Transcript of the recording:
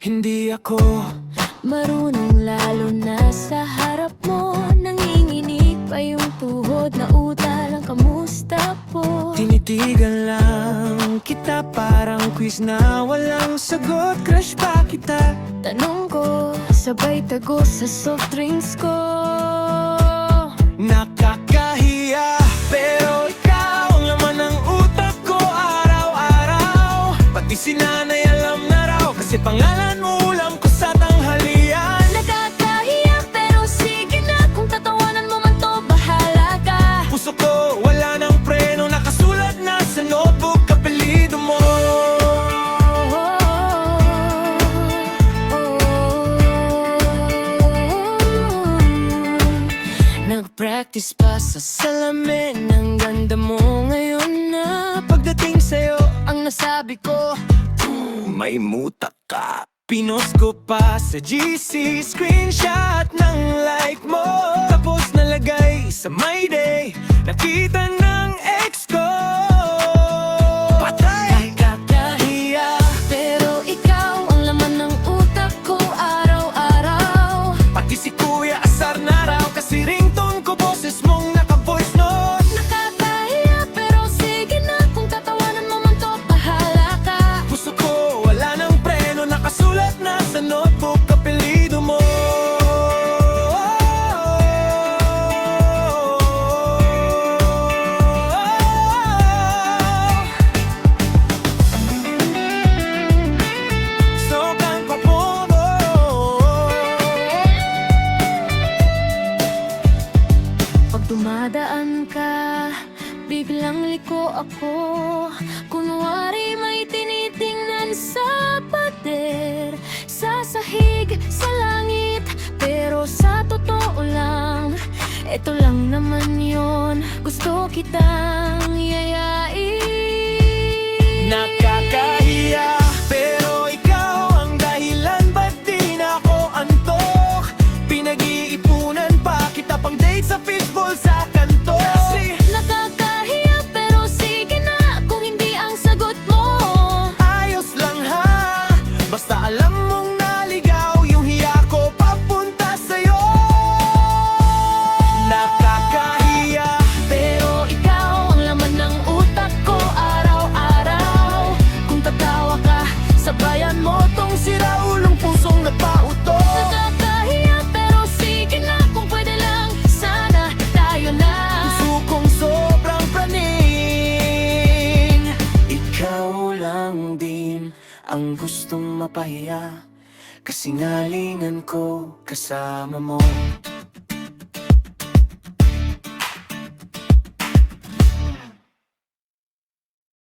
Hindi ako marunong, lalo na sa harap mo. Nanginginig pa yung tuhod na utalang kamusta po. tinitigan lang kita, parang quiz na walang sagot. Crush pa kita. Tanong ko, sabay tago sa soft drinks ko. Nakakahiya, pero ikaw ang laman ng utak ko araw-araw. Pati si nanay alam na raw, kasi pangalan mo ulam ko sa tanghalian. Nakakahiya, pero sige na, kung tatawanan mo man to, bahala ka. Puso ko wala ng preno, nakasulat na sa notebook apelyido mo. Nag-practice pa sa salamin, ang ganda mo ngayon na. Pagdating sa'yo, Ang nasabi ko, may mutak ka. Pinost ko pa sa GC, screenshot ng like mo. Tapos nalagay sa my day, nakita ng ex ko. Patay! nakakahiya, pero ikaw ang laman ng utak ko araw-araw. Pati si Kuya asar na raw, kasi ringtone ko boses mong naka-voice note. Nakakahiya, pero sige na, kung tatawanan mo man to, bahala ka. Puso ko wala ng preno, nakasulat na sa notebook apelyido mo. Sokang papuno. Pag dumadaan ka, biglang liko ako. Kunwari may tinitingnan sa pader, sa sahig, sa langit. Pero sa totoo lang, eto lang naman yon, gusto kitang yayain. Nakakahiya, pero ikaw ang dahilan ba't di na ako antok. Pinag-iipunan pa kita pang date sa fishbowl sa kanto. Kasi Nakakahiya, pero sige na, kung hindi ang sagot mo. ayos lang ha, basta alam mong naligaw yung hiya ko papunta sa'yo. Nakakahiya, Pero ikaw ang laman ng utak ko araw-araw. Kung tatawa ka, sabayan mo tong siraulong pusong nagpauto. Nakakahiya, pero sige na, kung pwede lang, sana tayo na. puso kong sobrang praning. Ikaw lang din ang gustong mapahiya, kasi ngalingan ko kasama mo.